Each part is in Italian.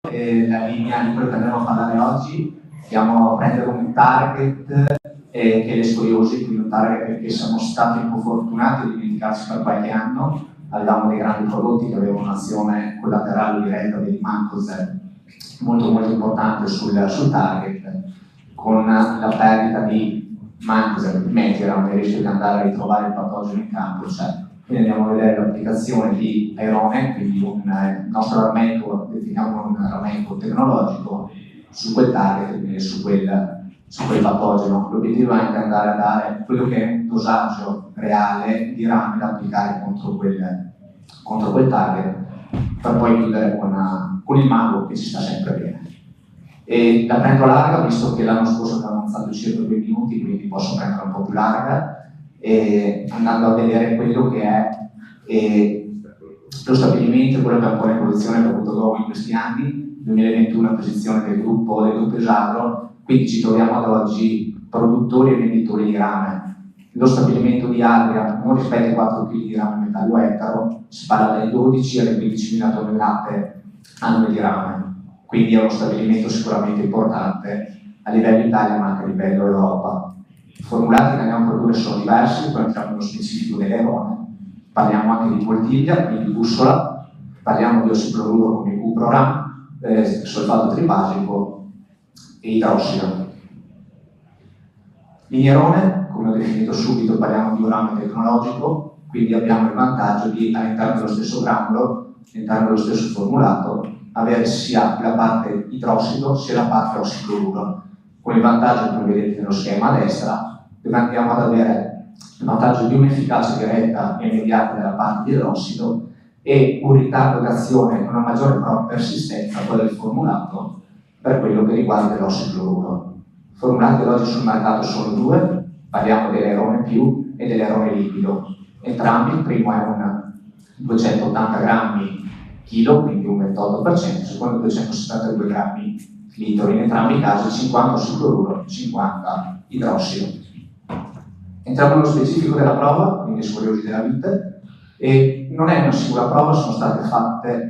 La linea di quello che andremo a parlare oggi, andiamo a prendere un target che è le scoliosi, quindi un target che siamo stati un po' fortunati a dimenticarci per qualche anno. Avevamo dei grandi prodotti che avevano un'azione collaterale diretta del Mancos molto importante sul target, con la perdita di Mancos, altrimenti era un rischio di andare a ritrovare il patogeno in campo. Quindi andiamo a vedere l'applicazione di Airone, quindi il nostro rammendo, definiamo un rammendo tecnologico su quel target, quindi su quel patogeno. L'obiettivo è anche andare a dare quello che è un dosaggio reale di rame da applicare contro quel target, per poi chiudere con il mago che ci sta sempre bene. E la prendo larga, visto che l'anno scorso avevo avanzato circa 2 minuti, quindi posso prendere un po' più larga, e andando a vedere quello che è lo stabilimento, quello che è un po' l'evoluzione che ha avuto Go in questi anni, 2021 a posizione del gruppo Esagro, quindi ci troviamo ad oggi produttori e venditori di rame. Lo stabilimento di Adria non rispetta i 4 kg di rame metallo ettaro, si parla dai 12 alle 15.000 tonnellate annue di rame, quindi è uno stabilimento sicuramente importante a livello Italia ma anche a livello Europa. I formulati che andiamo a produrre sono diversi, poi entriamo nello specifico dell'Airone, parliamo anche di poltiglia, quindi di bussola, parliamo di ossicloruro come Cuproram, solfato tribasico e idrossido. L'Airone, come ho definito subito, parliamo di un rame tecnologico, quindi abbiamo il vantaggio di all'interno dello stesso granulo, all'interno dello stesso formulato, avere sia la parte idrossido sia la parte ossicloruro, con il vantaggio, come vedete nello schema a destra, dove andiamo ad avere il vantaggio di un'efficacia diretta e immediata della parte di idrossido e un ritardo d'azione con una maggiore persistenza, quella del formulato, per quello che riguarda l'ossicloruro. I formulati ad oggi sul mercato sono 2, parliamo dell'Airone più e dell'Airone liquido. Entrambi, il primo è un 280 grammi chilo, quindi un 28%, il secondo 272 grammi litro, in entrambi i casi 50 ossicloruro, 50 idrossido. Entriamo nello specifico della prova, quindi scoliosi della vite, e non è una singola prova, sono state fatte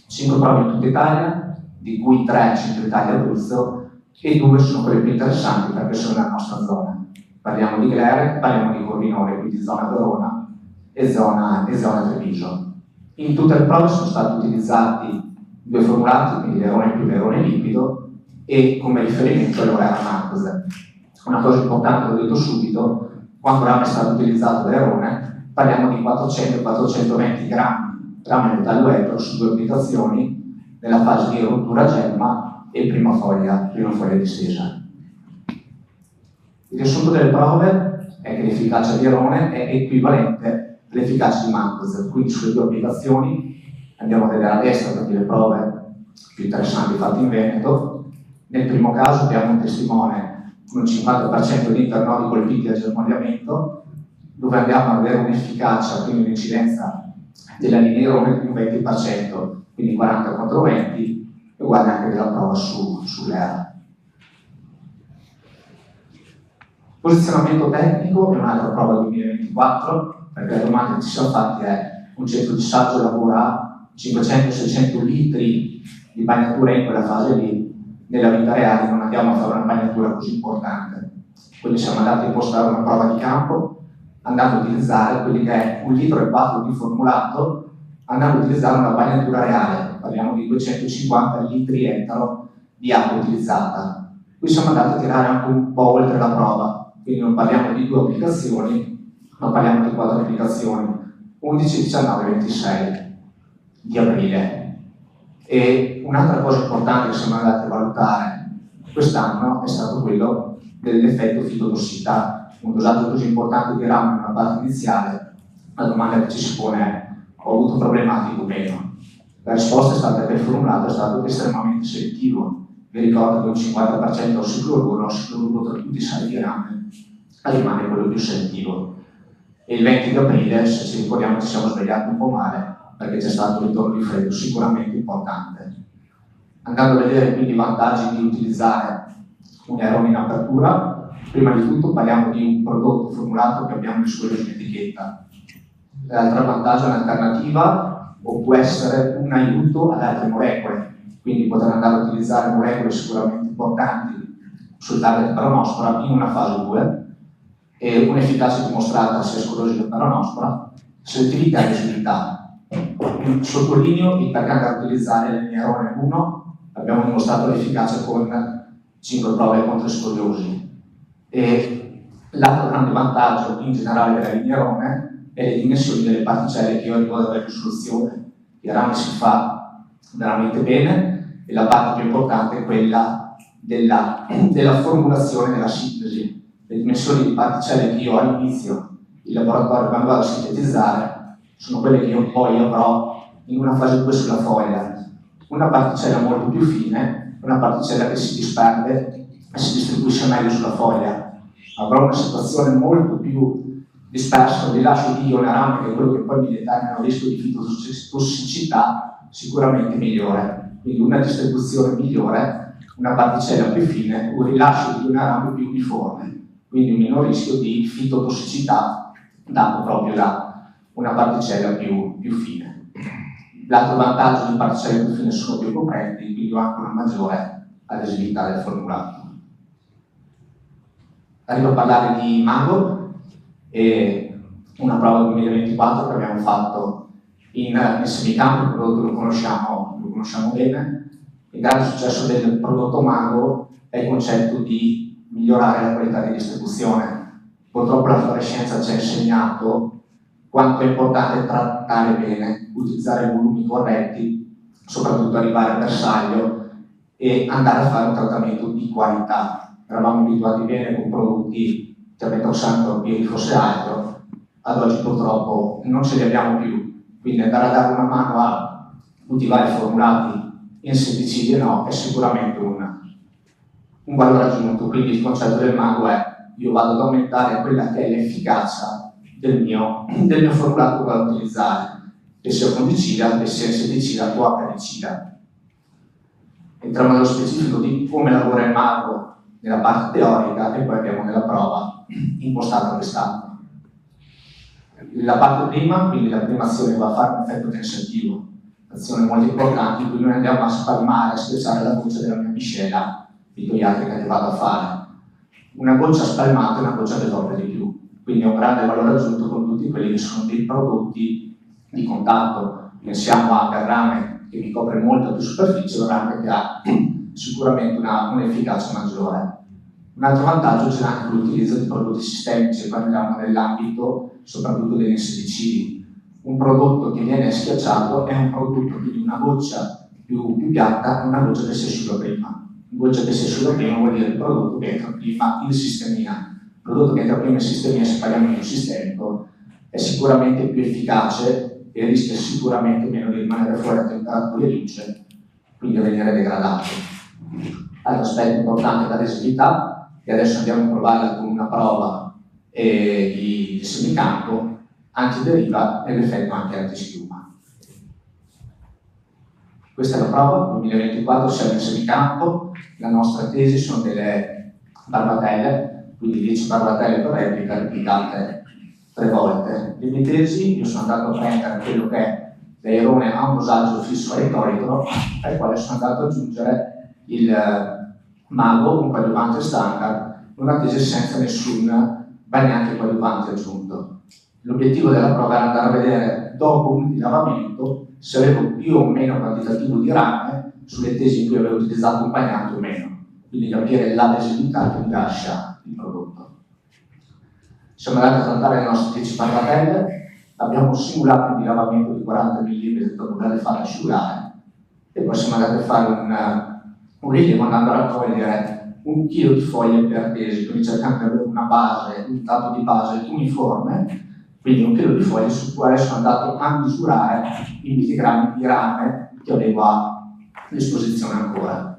5 prove in tutta Italia, di cui 3 centro Italia e Abruzzo, e 2 sono quelle più interessanti perché sono nella nostra zona. Parliamo di Glere, parliamo di Corvinore, quindi zona Verona e zona Treviso. In tutte le prove sono stati utilizzati 2 formulati, quindi l'Airone più l'Airone liquido, e come riferimento l'Orera Mancos. Una cosa importante, l'ho detto subito, quando rame è stato utilizzato dall'Airone, parliamo di 400-420 grammi rame metallo ettaro su 2 applicazioni nella fase di rottura gemma e prima foglia di stesa. Il riassunto delle prove è che l'efficacia di Airone è equivalente all'efficacia di Mancos, quindi sulle 2 applicazioni andiamo a vedere a destra perché le prove più interessanti fatte in Veneto. Nel primo caso abbiamo un testimone con un 50% di internodi colpiti da germogliamento, dove andiamo a avere un'efficacia, quindi un'incidenza della linea Airone di un 20%, quindi 40 contro 20, uguale anche della prova sull'ERA. Posizionamento tecnico è un'altra prova 2024, perché la domanda che ci siamo fatti è: un centro di saggio lavora 500-600 litri di bagnatura in quella fase lì, nella vita reale non andiamo a fare una bagnatura così importante, quindi siamo andati a impostare una prova di campo andando a utilizzare quelli che è 1,4 litri di formulato, andando a utilizzare una bagnatura reale, parliamo di 250 litri ettaro di acqua utilizzata. Qui siamo andati a tirare anche un po' oltre la prova, quindi non parliamo di 2 applicazioni, ma parliamo di 4 applicazioni, 11, 19 e 26 di aprile. E un'altra cosa importante che siamo andati a valutare quest'anno è stato quello dell'effetto fitotossicità. Un dosaggio così importante di rame in una parte iniziale, la domanda che ci si pone è: ho avuto problematiche o meno? La risposta è stata che il formulato è stato estremamente selettivo. Vi ricordo che un 50% ossicloruro tra tutti i sali di rame rimane quello più selettivo. E il 20 di aprile, se ci ricordiamo, ci siamo svegliati un po' male, perché c'è stato un ritorno di freddo sicuramente importante. Andando a vedere quindi i vantaggi di utilizzare un Airone in apertura, prima di tutto parliamo di un prodotto formulato che abbiamo il suo in etichetta. L'altro vantaggio è un'alternativa o può essere un aiuto ad altre molecole, quindi poter andare a utilizzare molecole sicuramente importanti sul target peronospora in una fase 2 e un'efficacia dimostrata sia sull'oside che peronospora, selettività e visibilità. Sottolineo il perché andare a utilizzare l'Elinierone 1, abbiamo dimostrato l'efficacia con 5 prove contro scoliosi. E l'altro grande vantaggio in generale dell'Elinierone è le dimensioni delle particelle che io arrivo ad avere risoluzione. Il rame si fa veramente bene e la parte più importante è quella della formulazione della sintesi. Le dimensioni di particelle che io all'inizio il laboratorio quando vado a sintetizzare sono quelle che io poi avrò in una fase 2 sulla foglia. Una particella molto più fine, una particella che si disperde e si distribuisce meglio sulla foglia. Avrò una situazione molto più dispersa, un rilascio di ione rame, che è quello che poi mi determina un rischio di fitotossicità sicuramente migliore. Quindi una distribuzione migliore, una particella più fine, un rilascio di ione rame più uniforme. Quindi un minor rischio di fitotossicità dato proprio da una particella più fine. L'altro vantaggio di particelle più fine sono più coprenti, quindi ho anche una maggiore adesività del formulato. Arrivo a parlare di Mango e una prova 2024 che abbiamo fatto in semicampo, il prodotto lo conosciamo bene. Il grande successo del prodotto Mango è il concetto di migliorare la qualità di distribuzione. Purtroppo la fluorescenza ci ha insegnato quanto è importante trattare bene, utilizzare volumi corretti, soprattutto arrivare al bersaglio e andare a fare un trattamento di qualità. Eravamo abituati bene con prodotti che mettoxanto e fosse altro, ad oggi purtroppo non ce li abbiamo più, quindi andare a dare una mano a coltivare formulati insetticidi e no è sicuramente un valore aggiunto. Quindi il concetto del Mango è: io vado ad aumentare quella che è l'efficacia del mio formulato che vado a utilizzare, che sia fungicida, che sia insetticida o acaricida. Entriamo nello specifico di come lavora il Mango nella parte teorica e poi abbiamo nella prova impostata quest'anno. La parte prima, quindi la prima azione, va a fare un effetto tensativo, azione molto importante in cui noi andiamo a spalmare, a spezzare la goccia della mia miscela fitoiatrica che vado a fare. Una goccia spalmata e una goccia che copre di più, quindi è un grande valore aggiunto con tutti quelli che sono dei prodotti di contatto. Pensiamo a rame che mi copre molto più superficie, un rame che ha sicuramente un'efficacia maggiore. Un altro vantaggio c'è anche l'utilizzo di prodotti sistemici, quando andiamo nell'ambito soprattutto degli insetticidi. Un prodotto che viene schiacciato è un prodotto di una goccia più piatta e una goccia che si asciuga prima. Una goccia che si asciuga prima vuol dire il prodotto che entra prima in sistemia. Il prodotto che entra prima in sistemia, se parliamo di un sistemico, è sicuramente più efficace e rischia sicuramente meno di rimanere fuori a temperatura e luce, quindi a venire degradato. Altro aspetto importante è l'adesività, che adesso andiamo a provarla con una prova di semicampo, antideriva e l'effetto anche antischiuma. Questa è la prova, 2024 siamo in semicampo, la nostra tesi sono delle barbatelle, quindi 10 barbatelle per replica replicate 3 volte. Le mie tesi, io sono andato a prendere quello che è l'airone a un dosaggio fisso a retoricolo, al quale sono andato ad aggiungere il Mango, un coadiuvante standard, una tesi senza nessun bagnante coadiuvante aggiunto. L'obiettivo della prova era andare a vedere, dopo un dilavamento, se avevo più o meno quantitativo di rame sulle tesi in cui avevo utilizzato un bagnante o meno, quindi capire l'adesività che mi lascia il prodotto. Siamo andati a trattare le nostre 10 barbatelle, abbiamo simulato un dilavamento di 40 mm per poterle fare asciugare e poi siamo andati a fare un rilievo andando a raccogliere 1 chilo di foglie per tesi, quindi cercando di avere una base, un dato di base uniforme, quindi 1 chilo di foglie su cui sono andato a misurare i milligrammi di rame che avevo a disposizione ancora.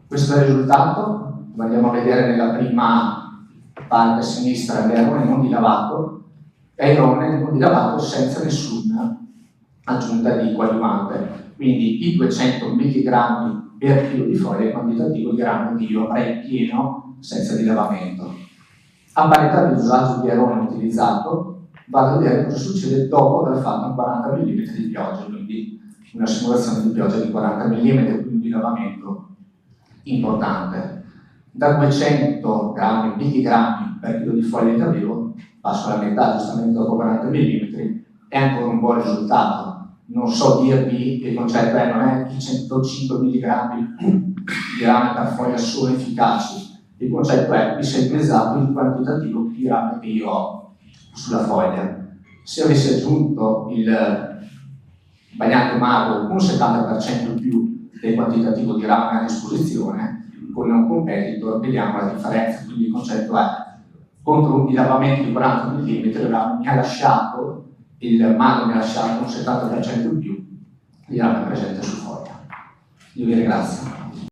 Questo è il risultato, lo andiamo a vedere nella prima parte a sinistra, l'airone non dilavato, l'airone non dilavato senza nessuna aggiunta di coadiuvante, quindi i 200 mg per chilo di foglia è il quantitativo di rame che io avrei pieno senza dilavamento. A parità di dosaggio di airone utilizzato, vado a vedere cosa succede dopo aver fatto un 40 mm di pioggia, quindi una simulazione di pioggia di 40 mm, quindi di lavamento importante. Da 200 grammi, milligrammi per chilo di foglia che avevo, passo alla metà giustamente dopo 40 mm, è ancora un buon risultato. Non so dirvi che il concetto è, non è i 105 mg di rame per foglia sono efficaci, il concetto è mi sei pesato il quantitativo di rame che io ho sulla foglia. Se avessi aggiunto il bagnato mago un 70% in più del quantitativo di rame a disposizione, con un competitor vediamo la differenza. Quindi il concetto è, contro il lavamento di 40 mm il rame mi ha lasciato, il mago mi ha lasciato un 70% in più di rame presente su foglia. Io vi ringrazio.